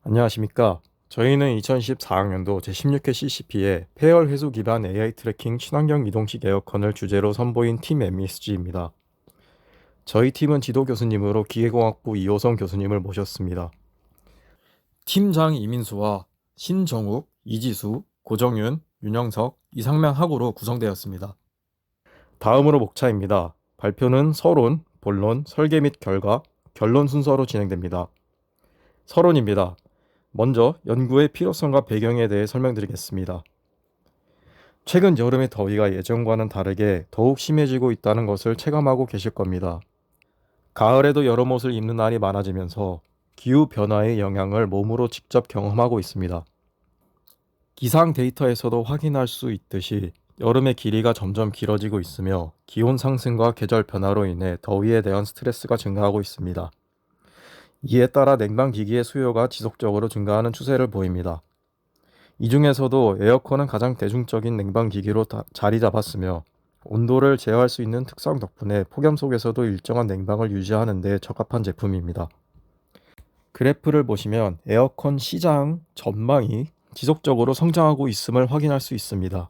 안녕하십니까. 저희는 2014학년도 제16회 CCP의 폐열 회수 기반 AI 트래킹 친환경 이동식 에어컨을 주제로 선보인 팀 MSG입니다. 저희 팀은 지도 교수님으로 기계공학부 이호성 교수님을 모셨습니다. 팀장 이민수와 신정욱, 이지수, 고정윤, 윤영석, 이상명 학우로 구성되었습니다. 다음으로 목차입니다. 발표는 서론, 본론, 설계 및 결과, 결론 순서로 진행됩니다. 서론입니다. 먼저 연구의 필요성과 배경에 대해 설명드리겠습니다. 최근 여름의 더위가 예전과는 다르게 더욱 심해지고 있다는 것을 체감하고 계실 겁니다. 가을에도 여름 옷을 입는 날이 많아지면서 기후 변화의 영향을 몸으로 직접 경험하고 있습니다. 기상 데이터에서도 확인할 수 있듯이 여름의 길이가 점점 길어지고 있으며 기온 상승과 계절 변화로 인해 더위에 대한 스트레스가 증가하고 있습니다. 이에 따라 냉방기기의 수요가 지속적으로 증가하는 추세를 보입니다. 이 중에서도 에어컨은 가장 대중적인 냉방기기로 자리 잡았으며 온도를 제어할 수 있는 특성 덕분에 폭염 속에서도 일정한 냉방을 유지하는 데 적합한 제품입니다. 그래프를 보시면 에어컨 시장 전망이 지속적으로 성장하고 있음을 확인할 수 있습니다.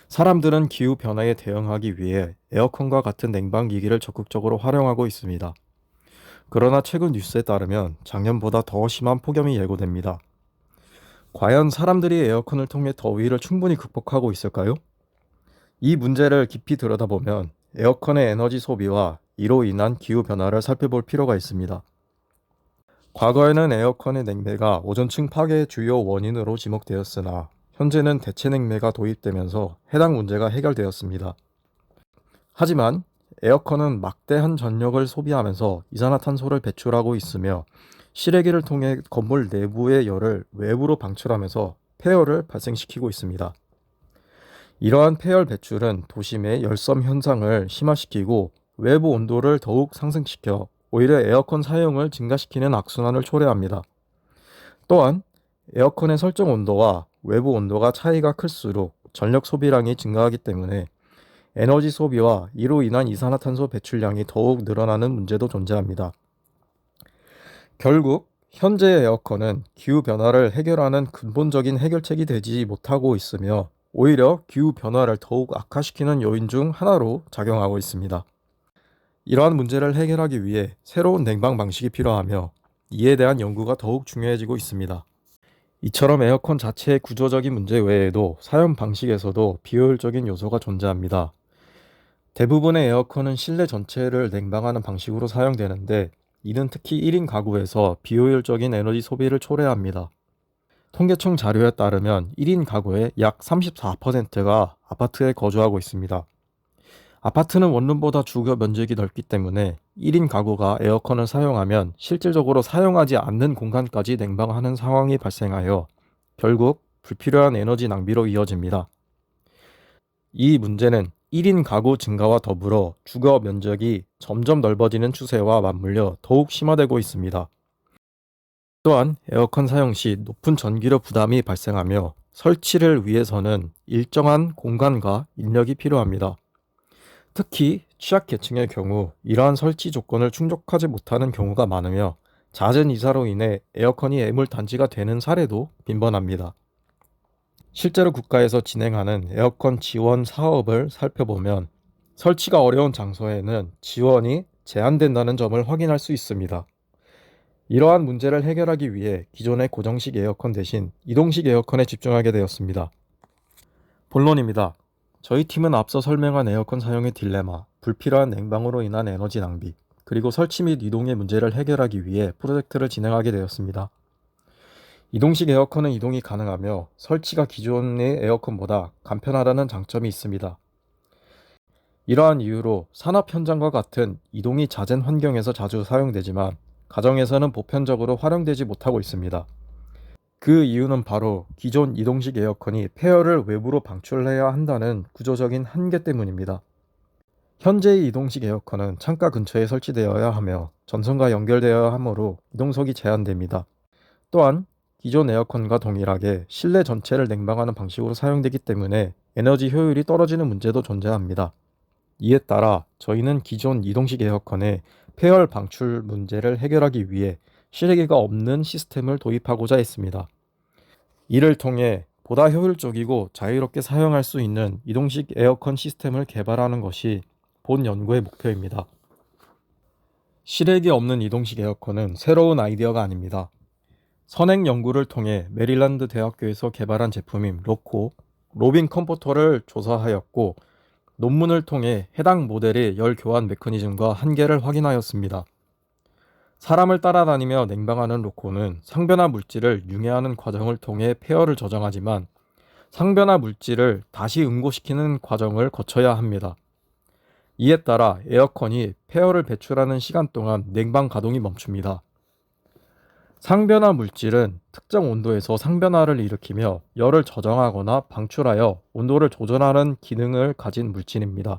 사람들은 기후 변화에 대응하기 위해 에어컨과 같은 냉방기기를 적극적으로 활용하고 있습니다. 그러나 최근 뉴스에 따르면 작년보다 더 심한 폭염이 예고됩니다. 과연 사람들이 에어컨을 통해 더위를 충분히 극복하고 있을까요? 이 문제를 깊이 들여다보면 에어컨의 에너지 소비와 이로 인한 기후 변화를 살펴볼 필요가 있습니다. 과거에는 에어컨의 냉매가 오존층 파괴의 주요 원인으로 지목되었으나 현재는 대체 냉매가 도입되면서 해당 문제가 해결되었습니다. 하지만 에어컨은 막대한 전력을 소비하면서 이산화탄소를 배출하고 있으며 실외기를 통해 건물 내부의 열을 외부로 방출하면서 폐열을 발생시키고 있습니다. 이러한 폐열 배출은 도심의 열섬 현상을 심화시키고 외부 온도를 더욱 상승시켜 오히려 에어컨 사용을 증가시키는 악순환을 초래합니다. 또한 에어컨의 설정 온도와 외부 온도가 차이가 클수록 전력 소비량이 증가하기 때문에 에너지 소비와 이로 인한 이산화탄소 배출량이 더욱 늘어나는 문제도 존재합니다. 결국 현재의 에어컨은 기후 변화를 해결하는 근본적인 해결책이 되지 못하고 있으며 오히려 기후 변화를 더욱 악화시키는 요인 중 하나로 작용하고 있습니다. 이러한 문제를 해결하기 위해 새로운 냉방 방식이 필요하며 이에 대한 연구가 더욱 중요해지고 있습니다. 이처럼 에어컨 자체의 구조적인 문제 외에도 사용 방식에서도 비효율적인 요소가 존재합니다. 대부분의 에어컨은 실내 전체를 냉방하는 방식으로 사용되는데 이는 특히 1인 가구에서 비효율적인 에너지 소비를 초래합니다. 통계청 자료에 따르면 1인 가구의 약 34%가 아파트에 거주하고 있습니다. 아파트는 원룸보다 주거 면적이 넓기 때문에 1인 가구가 에어컨을 사용하면 실질적으로 사용하지 않는 공간까지 냉방하는 상황이 발생하여 결국 불필요한 에너지 낭비로 이어집니다. 이 문제는 1인 가구 증가와 더불어 주거 면적이 점점 넓어지는 추세와 맞물려 더욱 심화되고 있습니다. 또한 에어컨 사용 시 높은 전기료 부담이 발생하며 설치를 위해서는 일정한 공간과 인력이 필요합니다. 특히 취약계층의 경우 이러한 설치 조건을 충족하지 못하는 경우가 많으며 잦은 이사로 인해 에어컨이 애물단지가 되는 사례도 빈번합니다. 실제로 국가에서 진행하는 에어컨 지원 사업을 살펴보면 설치가 어려운 장소에는 지원이 제한된다는 점을 확인할 수 있습니다. 이러한 문제를 해결하기 위해 기존의 고정식 에어컨 대신 이동식 에어컨에 집중하게 되었습니다. 본론입니다. 저희 팀은 앞서 설명한 에어컨 사용의 딜레마, 불필요한 냉방으로 인한 에너지 낭비, 그리고 설치 및 이동의 문제를 해결하기 위해 프로젝트를 진행하게 되었습니다. 이동식 에어컨은 이동이 가능하며 설치가 기존의 에어컨보다 간편하다는 장점이 있습니다. 이러한 이유로 산업 현장과 같은 이동이 잦은 환경에서 자주 사용되지만 가정에서는 보편적으로 활용되지 못하고 있습니다. 그 이유는 바로 기존 이동식 에어컨이 폐열을 외부로 방출해야 한다는 구조적인 한계 때문입니다. 현재의 이동식 에어컨은 창가 근처에 설치되어야 하며 전선과 연결되어야 하므로 이동석이 제한됩니다. 또한 기존 에어컨과 동일하게 실내 전체를 냉방하는 방식으로 사용되기 때문에 에너지 효율이 떨어지는 문제도 존재합니다. 이에 따라 저희는 기존 이동식 에어컨의 폐열 방출 문제를 해결하기 위해 실외기가 없는 시스템을 도입하고자 했습니다. 이를 통해 보다 효율적이고 자유롭게 사용할 수 있는 이동식 에어컨 시스템을 개발하는 것이 본 연구의 목표입니다. 실외기 없는 이동식 에어컨은 새로운 아이디어가 아닙니다. 선행 연구를 통해 메릴랜드 대학교에서 개발한 제품인 로빈 컴포터를 조사하였고, 논문을 통해 해당 모델의 열 교환 메커니즘과 한계를 확인하였습니다. 사람을 따라다니며 냉방하는 로코는 상변화 물질을 융해하는 과정을 통해 폐열을 저장하지만 상변화 물질을 다시 응고시키는 과정을 거쳐야 합니다. 이에 따라 에어컨이 폐열을 배출하는 시간 동안 냉방 가동이 멈춥니다. 상변화 물질은 특정 온도에서 상변화를 일으키며 열을 저장하거나 방출하여 온도를 조절하는 기능을 가진 물질입니다.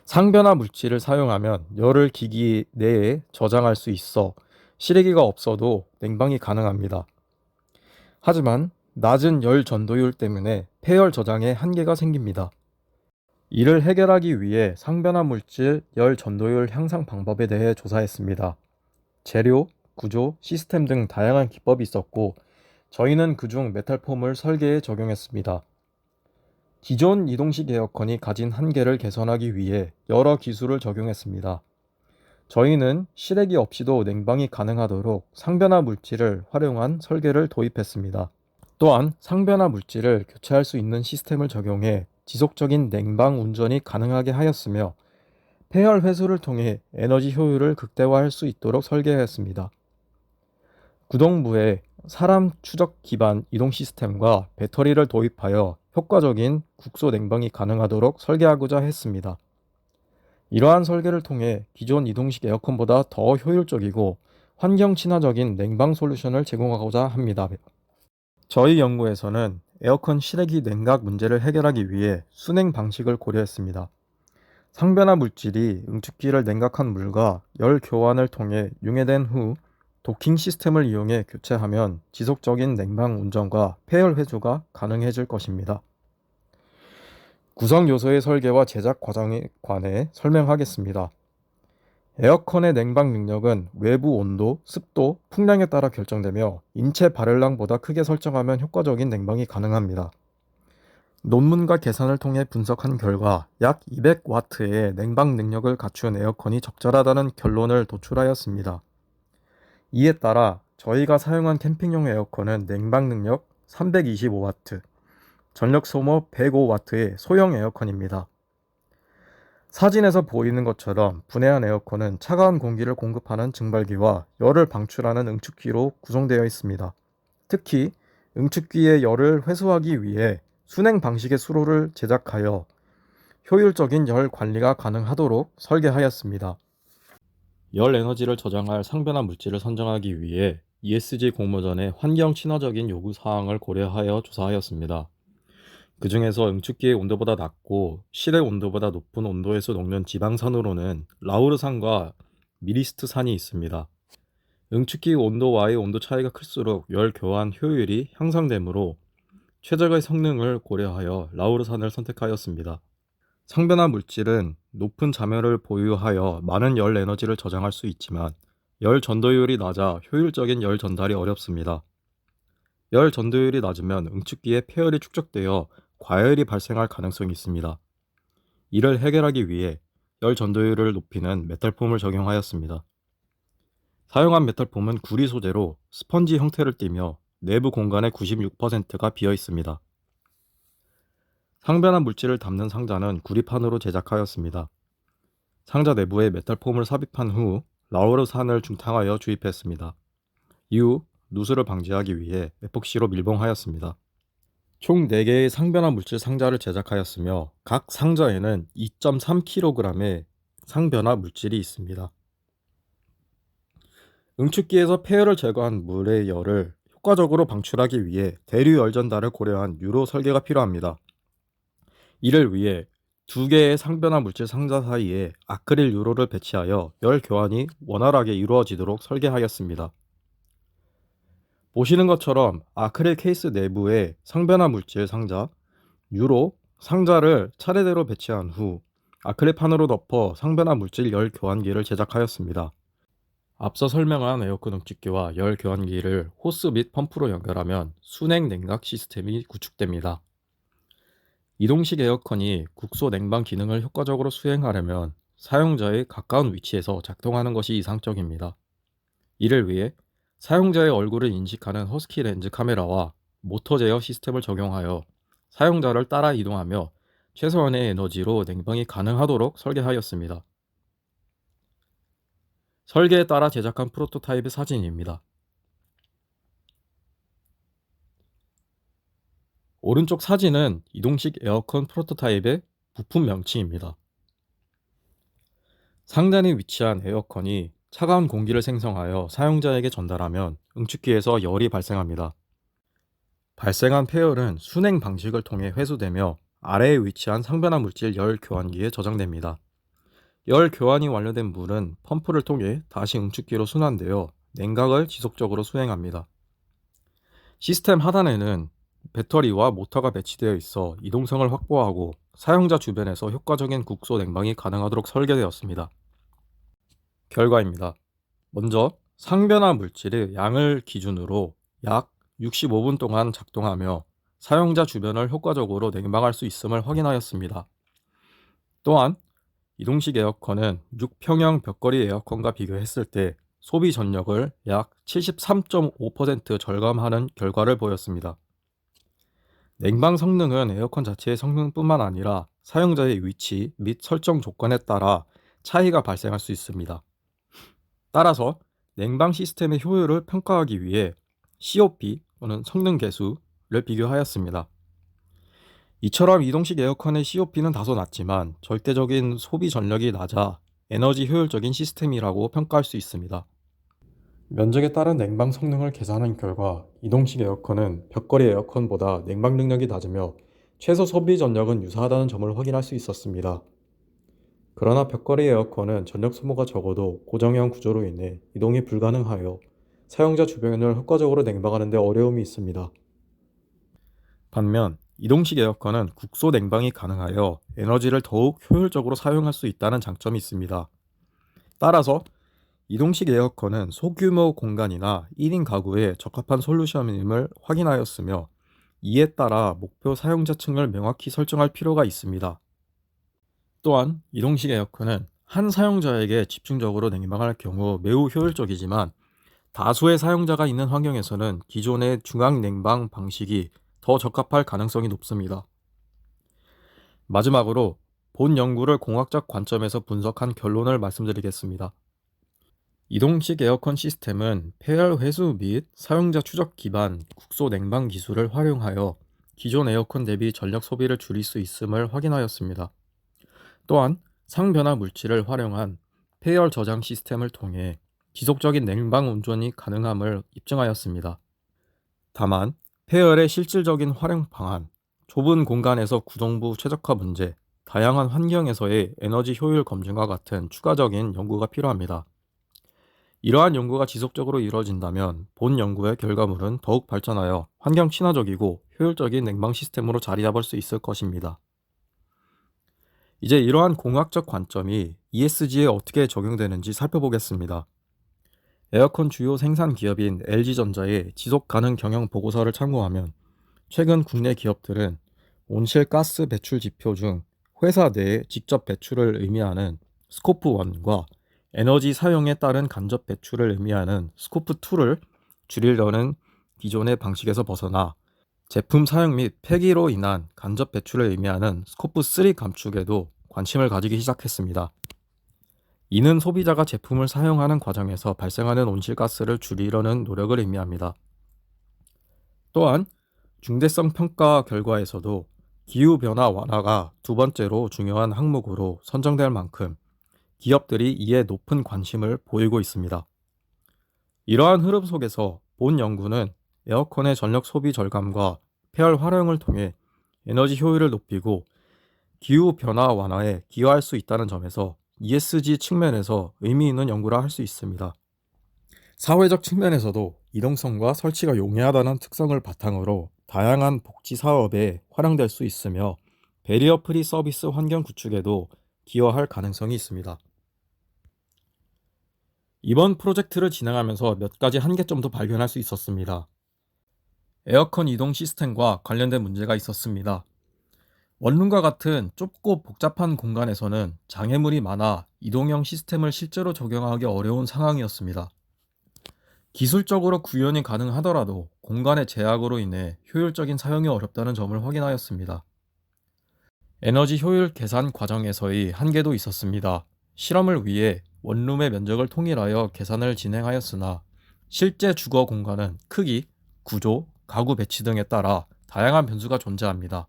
상변화 물질을 사용하면 열을 기기 내에 저장할 수 있어 실외기가 없어도 냉방이 가능합니다. 하지만 낮은 열 전도율 때문에 폐열 저장에 한계가 생깁니다. 이를 해결하기 위해 상변화 물질 열 전도율 향상 방법에 대해 조사했습니다. 재료, 구조, 시스템 등 다양한 기법이 있었고, 저희는 그중 메탈폼을 설계에 적용했습니다. 기존 이동식 에어컨이 가진 한계를 개선하기 위해 여러 기술을 적용했습니다. 저희는 실외기 없이도 냉방이 가능하도록 상변화 물질을 활용한 설계를 도입했습니다. 또한 상변화 물질을 교체할 수 있는 시스템을 적용해 지속적인 냉방 운전이 가능하게 하였으며, 폐열 회수를 통해 에너지 효율을 극대화할 수 있도록 설계하였습니다. 구동부에 사람 추적 기반 이동 시스템과 배터리를 도입하여 효과적인 국소 냉방이 가능하도록 설계하고자 했습니다. 이러한 설계를 통해 기존 이동식 에어컨보다 더 효율적이고 환경 친화적인 냉방 솔루션을 제공하고자 합니다. 저희 연구에서는 에어컨 실외기 냉각 문제를 해결하기 위해 순행 방식을 고려했습니다. 상변화 물질이 응축기를 냉각한 물과 열 교환을 통해 융해된 후 도킹 시스템을 이용해 교체하면 지속적인 냉방 운전과 폐열 회수가 가능해질 것입니다. 구성 요소의 설계와 제작 과정에 관해 설명하겠습니다. 에어컨의 냉방 능력은 외부 온도, 습도, 풍량에 따라 결정되며 인체 발열량보다 크게 설정하면 효과적인 냉방이 가능합니다. 논문과 계산을 통해 분석한 결과 약 200W의 냉방 능력을 갖춘 에어컨이 적절하다는 결론을 도출하였습니다. 이에 따라 저희가 사용한 캠핑용 에어컨은 냉방 능력 325W, 전력 소모 105W의 소형 에어컨입니다. 사진에서 보이는 것처럼 분해한 에어컨은 차가운 공기를 공급하는 증발기와 열을 방출하는 응축기로 구성되어 있습니다. 특히 응축기의 열을 회수하기 위해 순행 방식의 수로를 제작하여 효율적인 열 관리가 가능하도록 설계하였습니다. 열 에너지를 저장할 상변화 물질을 선정하기 위해 ESG 공모전의 환경 친화적인 요구 사항을 고려하여 조사하였습니다. 그 중에서 응축기의 온도보다 낮고 실외 온도보다 높은 온도에서 녹는 지방산으로는 라우르산과 미리스트산이 있습니다. 응축기 온도와의 온도 차이가 클수록 열 교환 효율이 향상되므로 최적의 성능을 고려하여 라우르산을 선택하였습니다. 상변화 물질은 높은 잠열을 보유하여 많은 열 에너지를 저장할 수 있지만 열 전도율이 낮아 효율적인 열 전달이 어렵습니다. 열 전도율이 낮으면 응축기에 폐열이 축적되어 과열이 발생할 가능성이 있습니다. 이를 해결하기 위해 열 전도율을 높이는 메탈폼을 적용하였습니다. 사용한 메탈폼은 구리 소재로 스펀지 형태를 띠며 내부 공간의 96%가 비어 있습니다. 상변화 물질을 담는 상자는 구리판으로 제작하였습니다. 상자 내부에 메탈폼을 삽입한 후 라우르산을 중탕하여 주입했습니다. 이후 누수를 방지하기 위해 에폭시로 밀봉하였습니다. 총 4개의 상변화 물질 상자를 제작하였으며 각 상자에는 2.3kg의 상변화 물질이 있습니다. 응축기에서 폐열을 제거한 물의 열을 효과적으로 방출하기 위해 대류 열 전달을 고려한 유로 설계가 필요합니다. 이를 위해 2개의 상변화 물질 상자 사이에 아크릴 유로를 배치하여 열 교환이 원활하게 이루어지도록 설계하였습니다. 보시는 것처럼 아크릴 케이스 내부에 상변화 물질 상자, 유로, 상자를 차례대로 배치한 후 아크릴판으로 덮어 상변화 물질 열 교환기를 제작하였습니다. 앞서 설명한 에어컨 응축기와 열 교환기를 호스 및 펌프로 연결하면 순행 냉각 시스템이 구축됩니다. 이동식 에어컨이 국소 냉방 기능을 효과적으로 수행하려면 사용자의 가까운 위치에서 작동하는 것이 이상적입니다. 이를 위해 사용자의 얼굴을 인식하는 허스키 렌즈 카메라와 모터 제어 시스템을 적용하여 사용자를 따라 이동하며 최소한의 에너지로 냉방이 가능하도록 설계하였습니다. 설계에 따라 제작한 프로토타입의 사진입니다. 오른쪽 사진은 이동식 에어컨 프로토타입의 부품 명칭입니다. 상단에 위치한 에어컨이 차가운 공기를 생성하여 사용자에게 전달하면 응축기에서 열이 발생합니다. 발생한 폐열은 순행 방식을 통해 회수되며 아래에 위치한 상변화 물질 열 교환기에 저장됩니다. 열 교환이 완료된 물은 펌프를 통해 다시 응축기로 순환되어 냉각을 지속적으로 수행합니다. 시스템 하단에는 배터리와 모터가 배치되어 있어 이동성을 확보하고 사용자 주변에서 효과적인 국소 냉방이 가능하도록 설계되었습니다. 결과입니다. 먼저 상변화 물질의 양을 기준으로 약 65분 동안 작동하며 사용자 주변을 효과적으로 냉방할 수 있음을 확인하였습니다. 또한 이동식 에어컨은 6평형 벽걸이 에어컨과 비교했을 때 소비 전력을 약 73.5% 절감하는 결과를 보였습니다. 냉방 성능은 에어컨 자체의 성능뿐만 아니라 사용자의 위치 및 설정 조건에 따라 차이가 발생할 수 있습니다. 따라서 냉방 시스템의 효율을 평가하기 위해 COP 또는 성능 계수를 비교하였습니다. 이처럼 이동식 에어컨의 COP는 다소 낮지만 절대적인 소비 전력이 낮아 에너지 효율적인 시스템이라고 평가할 수 있습니다. 면적에 따른 냉방 성능을 계산한 결과 이동식 에어컨은 벽걸이 에어컨보다 냉방 능력이 낮으며 최소 소비 전력은 유사하다는 점을 확인할 수 있었습니다. 그러나 벽걸이 에어컨은 전력 소모가 적어도 고정형 구조로 인해 이동이 불가능하여 사용자 주변을 효과적으로 냉방하는 데 어려움이 있습니다. 반면 이동식 에어컨은 국소 냉방이 가능하여 에너지를 더욱 효율적으로 사용할 수 있다는 장점이 있습니다. 따라서 이동식 에어컨은 소규모 공간이나 1인 가구에 적합한 솔루션임을 확인하였으며 이에 따라 목표 사용자층을 명확히 설정할 필요가 있습니다. 또한 이동식 에어컨은 한 사용자에게 집중적으로 냉방할 경우 매우 효율적이지만 다수의 사용자가 있는 환경에서는 기존의 중앙 냉방 방식이 더 적합할 가능성이 높습니다. 마지막으로 본 연구를 공학적 관점에서 분석한 결론을 말씀드리겠습니다. 이동식 에어컨 시스템은 폐열 회수 및 사용자 추적 기반 국소 냉방 기술을 활용하여 기존 에어컨 대비 전력 소비를 줄일 수 있음을 확인하였습니다. 또한 상변화 물질을 활용한 폐열 저장 시스템을 통해 지속적인 냉방 운전이 가능함을 입증하였습니다. 다만 폐열의 실질적인 활용 방안, 좁은 공간에서 구동부 최적화 문제, 다양한 환경에서의 에너지 효율 검증과 같은 추가적인 연구가 필요합니다. 이러한 연구가 지속적으로 이루어진다면 본 연구의 결과물은 더욱 발전하여 환경 친화적이고 효율적인 냉방 시스템으로 자리 잡을 수 있을 것입니다. 이제 이러한 공학적 관점이 ESG에 어떻게 적용되는지 살펴보겠습니다. 에어컨 주요 생산 기업인 LG전자의 지속 가능 경영 보고서를 참고하면 최근 국내 기업들은 온실가스 배출 지표 중 회사 내 직접 배출을 의미하는 스코프 1과 에너지 사용에 따른 간접 배출을 의미하는 스코프 2를 줄이려는 기존의 방식에서 벗어나 제품 사용 및 폐기로 인한 간접 배출을 의미하는 스코프 3 감축에도 관심을 가지기 시작했습니다. 이는 소비자가 제품을 사용하는 과정에서 발생하는 온실가스를 줄이려는 노력을 의미합니다. 또한 중대성 평가 결과에서도 기후변화 완화가 두 번째로 중요한 항목으로 선정될 만큼 기업들이 이에 높은 관심을 보이고 있습니다. 이러한 흐름 속에서 본 연구는 에어컨의 전력 소비 절감과 폐열 활용을 통해 에너지 효율을 높이고 기후변화 완화에 기여할 수 있다는 점에서 ESG 측면에서 의미 있는 연구라 할 수 있습니다. 사회적 측면에서도 이동성과 설치가 용이하다는 특성을 바탕으로 다양한 복지 사업에 활용될 수 있으며 배리어 프리 서비스 환경 구축에도 기여할 가능성이 있습니다. 이번 프로젝트를 진행하면서 몇 가지 한계점도 발견할 수 있었습니다. 에어컨 이동 시스템과 관련된 문제가 있었습니다. 원룸과 같은 좁고 복잡한 공간에서는 장애물이 많아 이동형 시스템을 실제로 적용하기 어려운 상황이었습니다. 기술적으로 구현이 가능하더라도 공간의 제약으로 인해 효율적인 사용이 어렵다는 점을 확인하였습니다. 에너지 효율 계산 과정에서의 한계도 있었습니다. 실험을 위해 원룸의 면적을 통일하여 계산을 진행하였으나 실제 주거 공간은 크기, 구조, 가구 배치 등에 따라 다양한 변수가 존재합니다.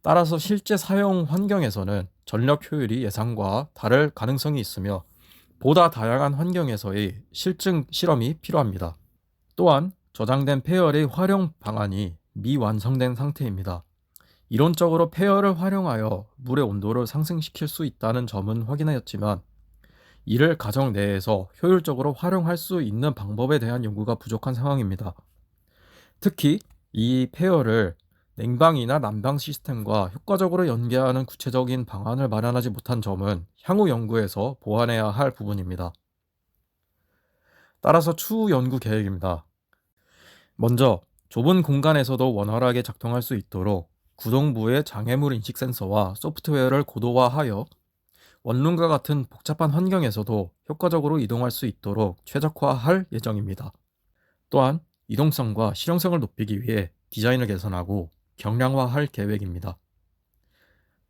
따라서 실제 사용 환경에서는 전력 효율이 예상과 다를 가능성이 있으며 보다 다양한 환경에서의 실증 실험이 필요합니다. 또한 저장된 폐열의 활용 방안이 미완성된 상태입니다. 이론적으로 폐열을 활용하여 물의 온도를 상승시킬 수 있다는 점은 확인하였지만 이를 가정 내에서 효율적으로 활용할 수 있는 방법에 대한 연구가 부족한 상황입니다. 특히 이 폐열을 냉방이나 난방 시스템과 효과적으로 연계하는 구체적인 방안을 마련하지 못한 점은 향후 연구에서 보완해야 할 부분입니다. 따라서 추후 연구 계획입니다. 먼저 좁은 공간에서도 원활하게 작동할 수 있도록 구동부의 장애물 인식 센서와 소프트웨어를 고도화하여 원룸과 같은 복잡한 환경에서도 효과적으로 이동할 수 있도록 최적화할 예정입니다. 또한 이동성과 실용성을 높이기 위해 디자인을 개선하고 경량화할 계획입니다.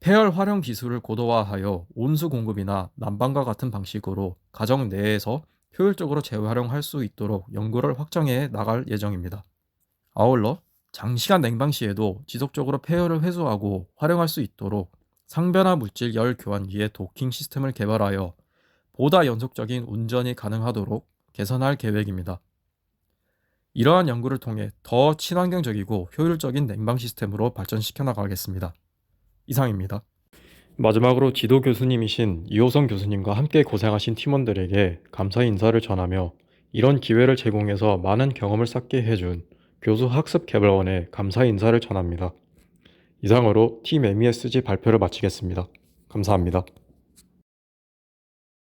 폐열 활용 기술을 고도화하여 온수 공급이나 난방과 같은 방식으로 가정 내에서 효율적으로 재활용할 수 있도록 연구를 확장해 나갈 예정입니다. 아울러 장시간 냉방 시에도 지속적으로 폐열을 회수하고 활용할 수 있도록 상변화 물질 열 교환기의 도킹 시스템을 개발하여 보다 연속적인 운전이 가능하도록 개선할 계획입니다. 이러한 연구를 통해 더 친환경적이고 효율적인 냉방 시스템으로 발전시켜 나가겠습니다. 이상입니다. 마지막으로 지도 교수님이신 이호성 교수님과 함께 고생하신 팀원들에게 감사 인사를 전하며 이런 기회를 제공해서 많은 경험을 쌓게 해준 교수 학습개발원에 감사 인사를 전합니다. 이상으로 팀 MESG 발표를 마치겠습니다. 감사합니다.